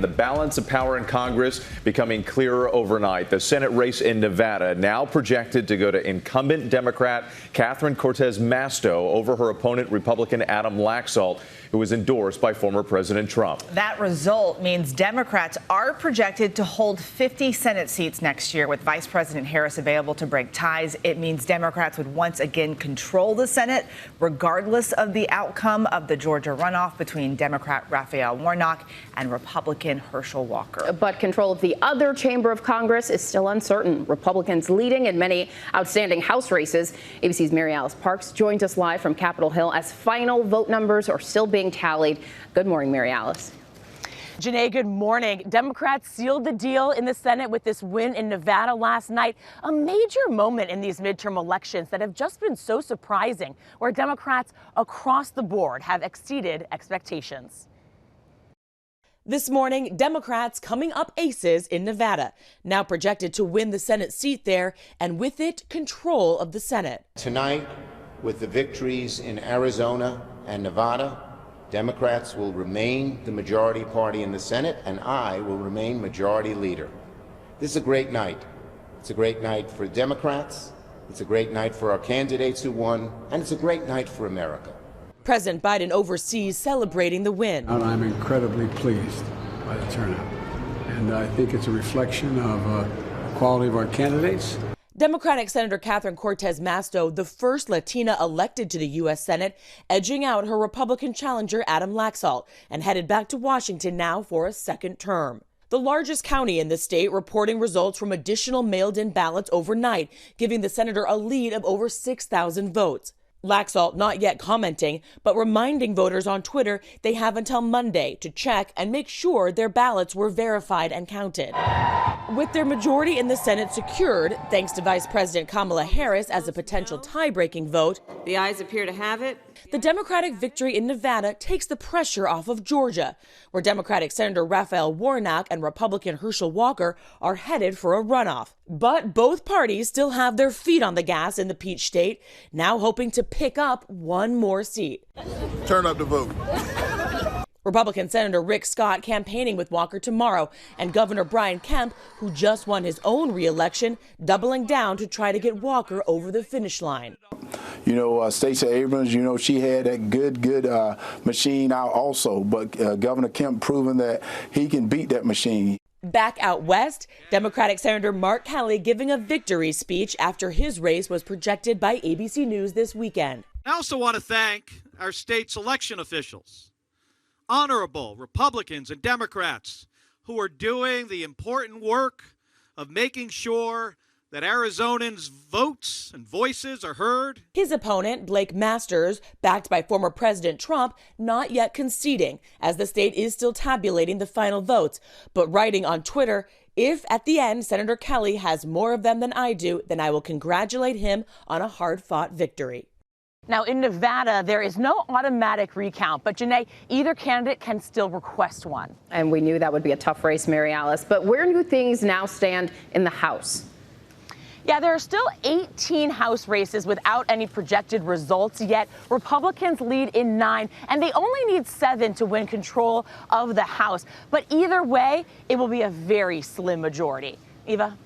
The balance of power in Congress becoming clearer overnight. The Senate race in Nevada now projected to go to incumbent Democrat Cortez Masto over her opponent, Republican Adam Laxalt, who was endorsed by former President Trump. That result means Democrats are projected to hold 50 Senate seats next year, with Vice President Harris available to break ties. It means Democrats would once again control the Senate, regardless of the outcome of the Georgia runoff between Democrat Raphael Warnock and Republican Herschel Walker. But control of the other chamber of Congress is still uncertain. Republicans leading in many outstanding House races. ABC's Mary Alice Parks joins us live from Capitol Hill as final vote numbers are still being tallied. Good morning, Mary Alice. Janae, good morning. Democrats sealed the deal in the Senate with this win in Nevada last night, a major moment in these midterm elections that have just been so surprising, where Democrats across the board have exceeded expectations. This morning, Democrats coming up aces in Nevada, now projected to win the Senate seat there, and with it, control of the Senate. Tonight, with the victories in Arizona and Nevada, Democrats will remain the majority party in the Senate, and I will remain majority leader. This is a great night. It's a great night for Democrats, it's a great night for our candidates who won, and it's a great night for America. President Biden overseas celebrating the win. I'm incredibly pleased by the turnout, and I think it's a reflection of the quality of our candidates. Democratic Senator Cortez Masto, the first Latina elected to the U.S. Senate, edging out her Republican challenger Adam Laxalt, and headed back to Washington now for a second term. The largest county in the state reporting results from additional mailed-in ballots overnight, giving the senator a lead of over 6,000 votes. Laxalt not yet commenting, but reminding voters on Twitter they have until Monday to check and make sure their ballots were verified and counted. With their majority in the Senate secured, thanks to Vice President Kamala Harris as a potential tie-breaking vote, the ayes appear to have it. The Democratic victory in Nevada takes the pressure off of Georgia, where Democratic Senator Raphael Warnock and Republican Herschel Walker are headed for a runoff. But both parties still have their feet on the gas in the Peach State, now hoping to pick up one more seat. Turn up the vote. Republican Senator Rick Scott campaigning with Walker tomorrow, and Governor Brian Kemp, who just won his own re-election, doubling down to try to get Walker over the finish line. You know, Stacey Abrams, you know, she had that good machine out also, but Governor Kemp proving that he can beat that machine. Back out west, Democratic Senator Mark Kelly giving a victory speech after his race was projected by ABC News this weekend. I also want to thank our state's election officials, honorable Republicans and Democrats who are doing the important work of making sure that Arizonans' votes and voices are heard. His opponent, Blake Masters, backed by former President Trump, not yet conceding, as the state is still tabulating the final votes, but writing on Twitter, "If at the end Senator Kelly has more of them than I do, then I will congratulate him on a hard-fought victory." Now, in Nevada, there is no automatic recount, but Janae, either candidate can still request one. And we knew that would be a tough race, Mary Alice. But where do things now stand in the House? Yeah, there are still 18 House races without any projected results yet. Republicans lead in 9, and they only need 7 to win control of the House. But either way, it will be a very slim majority. Eva?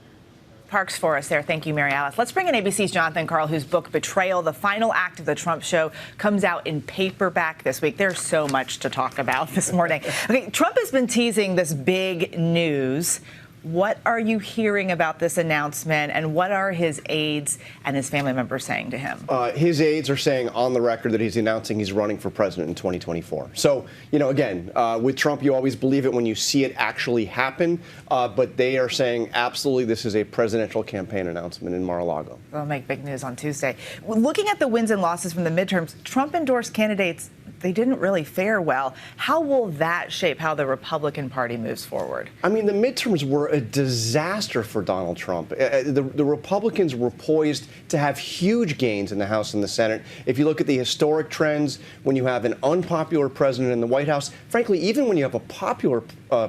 Parks for us there. Thank you, Mary Alice. Let's bring in ABC's Jonathan Karl, whose book Betrayal, the final act of the Trump show, comes out in paperback this week. There's so much to talk about this morning. Okay, Trump has been teasing this big news. What are you hearing about this announcement, and what are his aides and his family members saying to him? His aides are saying on the record that he's announcing he's running for president in 2024. So, you know, again, with Trump, you always believe it when you see it actually happen. But they are saying absolutely this is a presidential campaign announcement in Mar-a-Lago. They'll make big news on Tuesday. Looking at the wins and losses from the midterms, Trump-endorsed candidates, they didn't really fare well. How will that shape how the Republican Party moves forward? I mean, the midterms were a disaster for Donald Trump. The Republicans were poised to have huge gains in the House and the Senate. If you look at the historic trends, when you have an unpopular president in the White House, frankly, even when you have a popular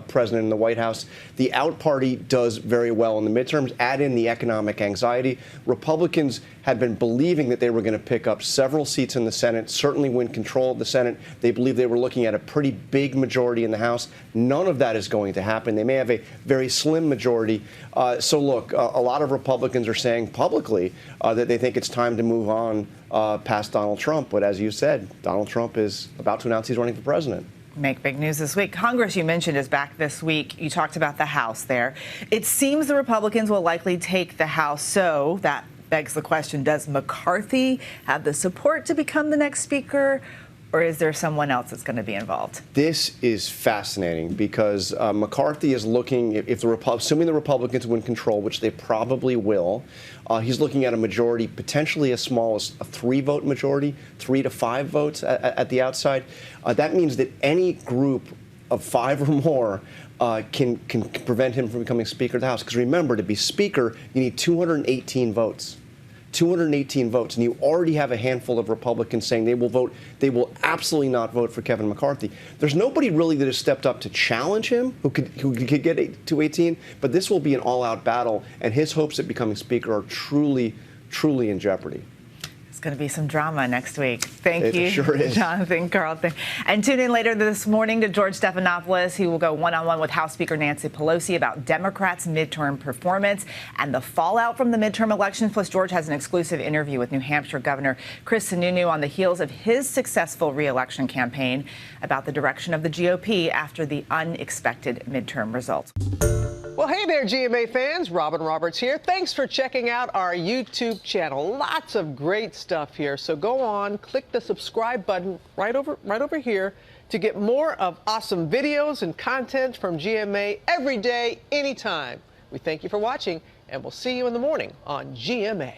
president in the White House. The out party does very well in the midterms. Add in the economic anxiety. Republicans had been believing that they were going to pick up several seats in the Senate, certainly win control of the Senate. They believe they were looking at a pretty big majority in the House. None of that is going to happen. They may have a very slim majority. So look, a lot of Republicans are saying publicly that they think it's time to move on past Donald Trump. But as you said, Donald Trump is about to announce he's running for president. Make big news this week. Congress, you mentioned, is back this week. You talked about the House there. It seems the Republicans will likely take the House, so that begs the question, does McCarthy have the support to become the next speaker, or is there someone else that's going to be involved? This is fascinating because McCarthy is looking, if assuming the Republicans win control, which they probably will, he's looking at a majority potentially as small as a 3-vote majority, 3 to 5 votes at the outside. That means that any group of 5 or more can prevent him from becoming Speaker of the House. Because remember, to be Speaker, you need 218 votes. 218 votes, and you already have a handful of Republicans saying they will absolutely not vote for Kevin McCarthy. There's nobody really that has stepped up to challenge him who could get 218, but this will be an all-out battle, and his hopes of becoming Speaker are truly in jeopardy. It's going to be some drama next week. Thank you, it sure is. Jonathan Carlton. And tune in later this morning to George Stephanopoulos. He will go one-on-one with House Speaker Nancy Pelosi about Democrats' midterm performance and the fallout from the midterm elections. Plus, George has an exclusive interview with New Hampshire Governor Chris Sununu on the heels of his successful re-election campaign about the direction of the GOP after the unexpected midterm results. Well, hey there, GMA fans. Robin Roberts here. Thanks for checking out our YouTube channel. Lots of great stuff here. So go on, click the subscribe button right over here to get more of awesome videos and content from GMA every day, anytime. We thank you for watching, and we'll see you in the morning on GMA.